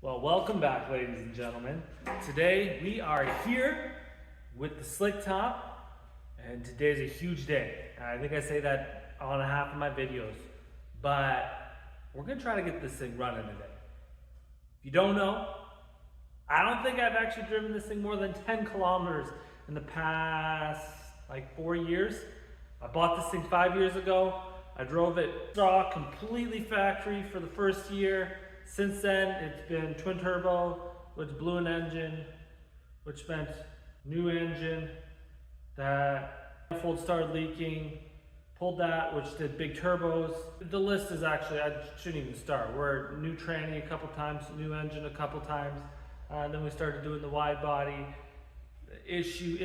Well, welcome back, ladies and gentlemen. Today we are here with the slick top, and today's a huge day. I think I say that on half of my videos, but we're gonna try to get this thing running today. If you don't know, I don't think I've actually driven this thing more than 10 kilometers in the past 4 years. I bought this thing 5 years ago. I drove it raw, completely factory for the first year. Since then, it's been twin turbo, which blew an engine, which meant new engine. That manifold started leaking, pulled that, which did big turbos. The list is actually, I shouldn't even start. We're new tranny a couple times, new engine a couple times. Then we started doing the wide body. Issue.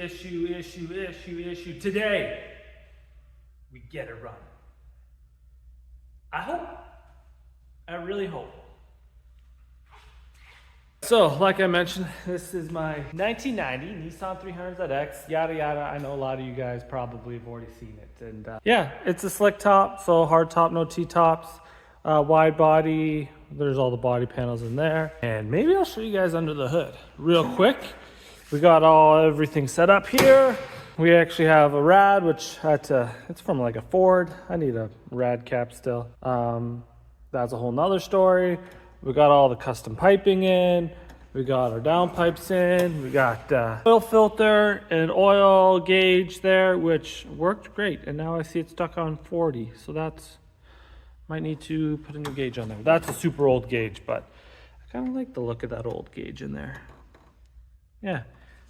Today, we get it running. I really hope. So, like I mentioned, this is my 1990 Nissan 300ZX, yada yada. I know a lot of you guys probably have already seen it. And yeah, it's a slick top, so hard top, no T-tops, wide body. There's all the body panels in there. And maybe I'll show you guys under the hood real quick. We got everything set up here. We actually have a rad, which it's from like a Ford. I need a rad cap still. That's a whole nother story. We got all the custom piping in. We got our downpipes in. We got oil filter and oil gauge there, which worked great. And now I see it's stuck on 40. So might need to put a new gauge on there. That's a super old gauge, but I kind of like the look of that old gauge in there. Yeah.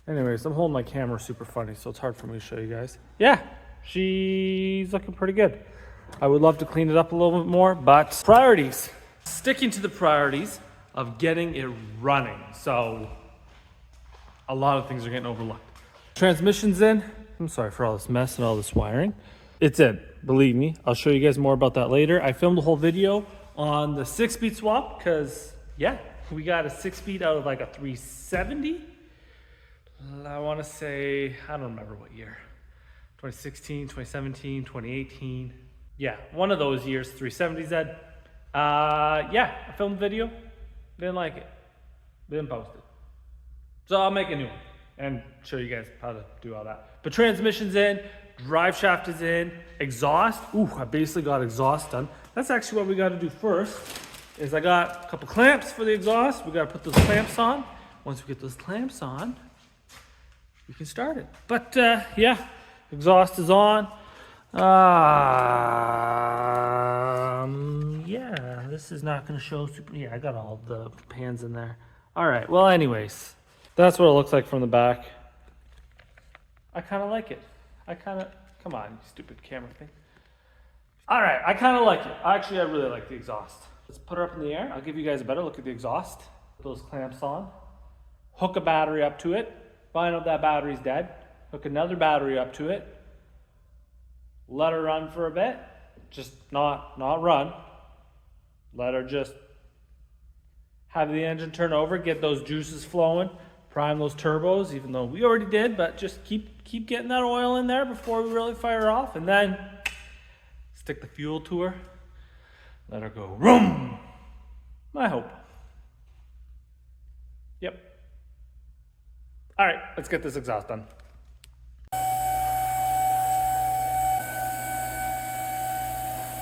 Anyways, I'm holding my camera super funny, so it's hard for me to show you guys. Yeah, she's looking pretty good. I would love to clean it up a little bit more, but priorities. Sticking to the priorities of getting it running. So a lot of things are getting overlooked. Transmission's in. I'm sorry for all this mess and all this wiring. It's in, believe me. I'll show you guys more about that later. I filmed a whole video on the 6-speed swap because, yeah, we got a 6-speed out of like a 370. I want to say, I don't remember what year. 2016, 2017, 2018. Yeah, one of those years, 370Z. Yeah, I filmed the video, didn't like it, didn't post it. So I'll make a new one and show you guys how to do all that. But transmission's in, drive shaft is in, exhaust. Ooh, I basically got exhaust done. That's actually what we got to do first, is I got a couple clamps for the exhaust. We got to put those clamps on. Once we get those clamps on, we can start it. But yeah, exhaust is on. Yeah, this is not going to show super. Yeah, I got all the pans in there. All right, well, anyways, that's what it looks like from the back. I kind of like it. Come on, you stupid camera thing. All right, I kind of like it. Actually, I really like the exhaust. Let's put her up in the air. I'll give you guys a better look at the exhaust. Put those clamps on. Hook a battery up to it. Find out that battery's dead. Hook another battery up to it. Let her run for a bit. Just not run. Let her just have the engine turn over, get those juices flowing, prime those turbos, even though we already did, but just keep getting that oil in there before we really fire off, and then stick the fuel to her. Let her go vroom. I hope. Yep. All right, let's get this exhaust done.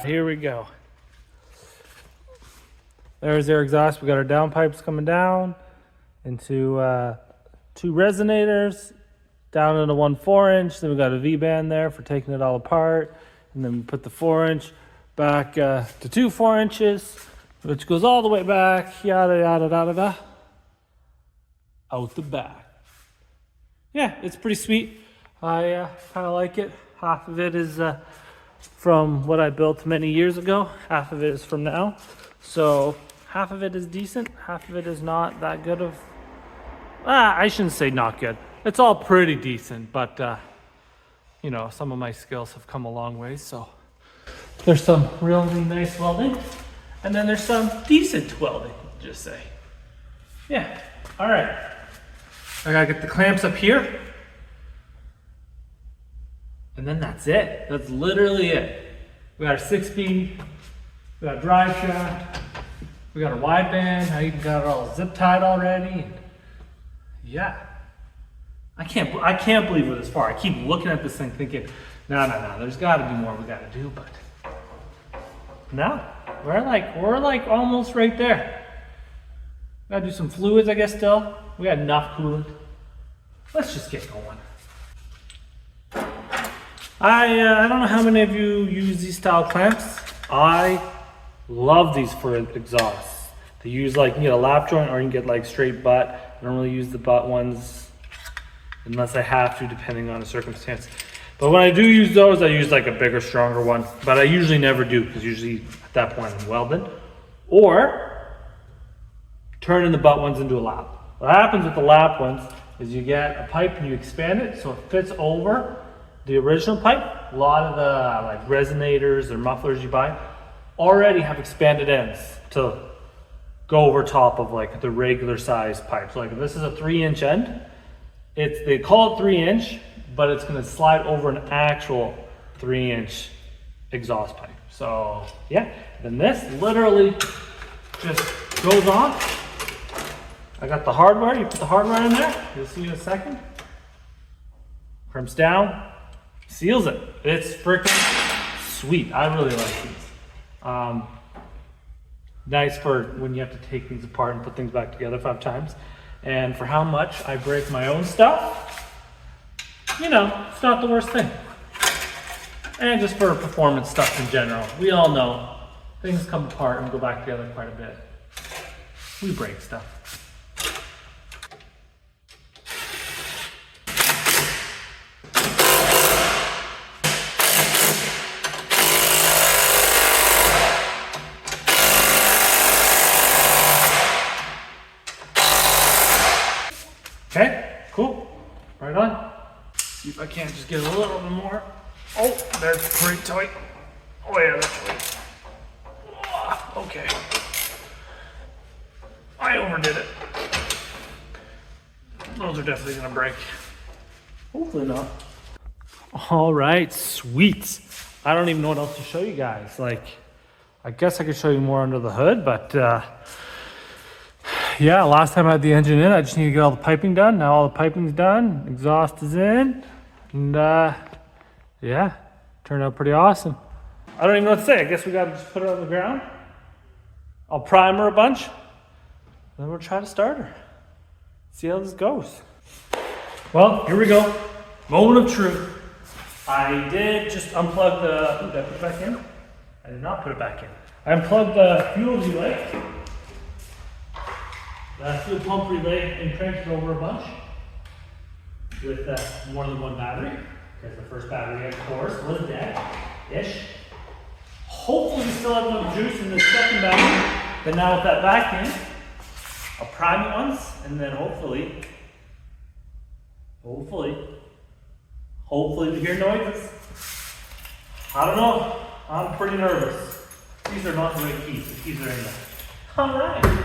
Here we go. There's our exhaust. We got our downpipes coming down into 2 resonators, down into 1 4-inch. Then we got a V-band there for taking it all apart. And then we put the 4-inch back to 2 4-inches, which goes all the way back, yada, yada, yada, yada, out the back. Yeah, it's pretty sweet. I kind of like it. Half of it is from what I built many years ago. Half of it is from now. So half of it is decent. Half of it is not that good of... I shouldn't say not good. It's all pretty decent, but you know, some of my skills have come a long way. So there's some really nice welding, and then there's some decent welding, just say. Yeah, all right. I gotta get the clamps up here. And then that's it. That's literally it. We got our 6-speed, we got drive shaft, we We got a wideband. I even got it all zip tied already. And yeah, I can't believe we're this far. I keep looking at this thing thinking, no. There's got to be more we got to do, but no, we're like almost right there. Gotta do some fluids, I guess. Still, we got enough coolant. Let's just get going. I don't know how many of you use these style clamps. I love these for exhausts. They use like, you can get a lap joint or you can get like straight butt. I don't really use the butt ones unless I have to, depending on the circumstance. But when I do use those, I use like a bigger, stronger one. But I usually never do, because usually at that point I'm welding. Or turning the butt ones into a lap. What happens with the lap ones is you get a pipe and you expand it so it fits over the original pipe. A lot of the like resonators or mufflers you buy already have expanded ends to go over top of like the regular size pipes. Like if this is a 3-inch end, they call it 3-inch, but it's going to slide over an actual 3-inch exhaust pipe. So yeah, then this literally just goes on. I got the hardware. You put the hardware in there. You'll see in a second. Crimps down, seals it. It's freaking sweet. I really like these. Nice for when you have to take things apart and put things back together 5 times. And for how much I break my own stuff, you know, it's not the worst thing. And just for performance stuff in general, we all know things come apart and go back together quite a bit. We break stuff. Okay, cool. Right on. See if I can't just get a little bit more. Oh, that's pretty tight. Oh yeah, that's tight. Okay. I overdid it. Those are definitely gonna break. Hopefully not. All right, sweet. I don't even know what else to show you guys. Like, I guess I could show you more under the hood, but yeah, last time I had the engine in, I just need to get all the piping done. Now all the piping's done, exhaust is in, and yeah, turned out pretty awesome. I don't even know what to say. I guess we gotta just put her on the ground. I'll prime her a bunch, then we'll try to start her. See how this goes. Well, here we go. Moment of truth. I did just unplug the, did I put it back in? I did not put it back in. I unplugged the fuel relay. The fuel pump relay and cranked it over a bunch with more than one battery, because the first battery, of course, was dead-ish. Hopefully we still have enough juice in this second battery, but now with that back in, I'll prime it once, and then hopefully we hear noises. I don't know, I'm pretty nervous. These are not the right keys, the keys are in there. All right.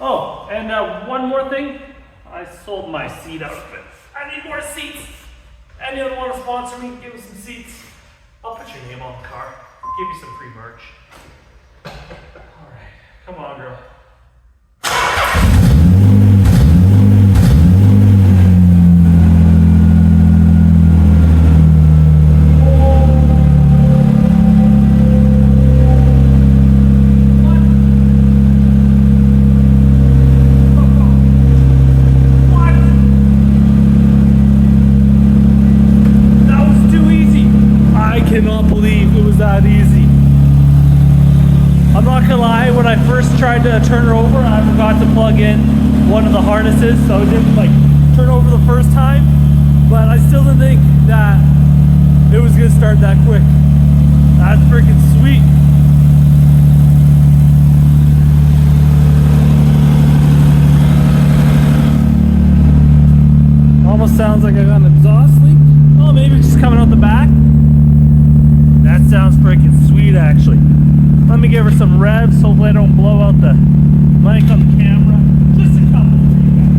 Oh, and one more thing. I sold my seat outfit. I need more seats. Anyone want to sponsor me? Give me some seats. I'll put your name on the car. Give you some free merch. All right, come on, girl. Tried to turn her over, I forgot to plug in one of the harnesses, so it didn't like turn over the first time, but I still didn't think that it was gonna start that quick. That's freaking sweet. Almost sounds like I got an exhaust leak. Oh, maybe it's just coming out the back. That sounds freaking sweet, actually. Let me give her some revs, hopefully I don't blow out the mic on the camera. Just a couple for you guys.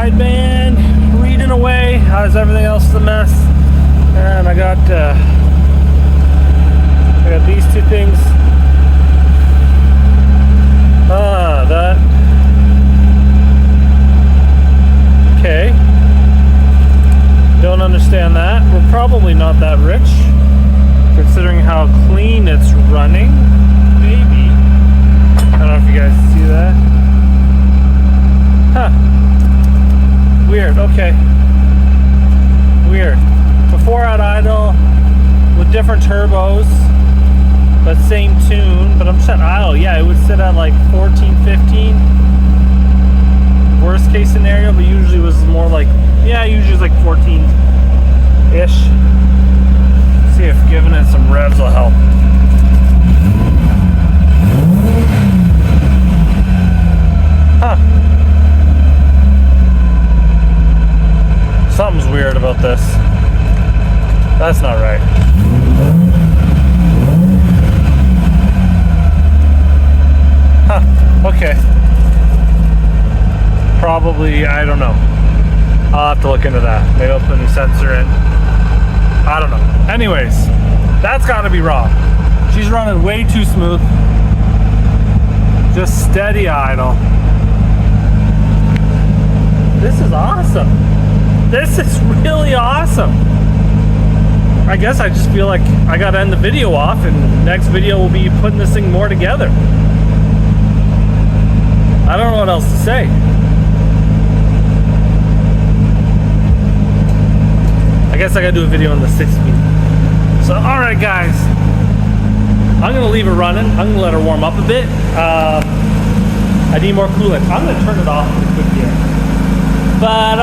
sideband reading away as everything else is a mess. And I got these two things. That. Okay. Don't understand that. We're probably not that rich, considering how clean it's running. Maybe. I don't know if you guys see that. Huh. Weird. Okay. Weird. Before at idle with different turbos, but same tune. But I'm set idle. Yeah, it would sit at like 14, 15. Worst case scenario, but usually was more like, yeah, usually it's like 14-ish. See if giving it some revs will help. Huh. Something's weird about this. That's not right. Huh. Okay. Probably, I don't know. I'll have to look into that. Maybe I'll put a new sensor in. I don't know. Anyways, that's gotta be wrong. She's running way too smooth. Just steady idle. This is awesome. This is really awesome. I guess I just feel like I gotta end the video off, and the next video will be putting this thing more together. I don't know what else to say. I guess I gotta do a video on the 6-speed. So, alright guys. I'm gonna leave it running. I'm gonna let her warm up a bit. I need more coolant. I'm gonna turn it off in a quick here. But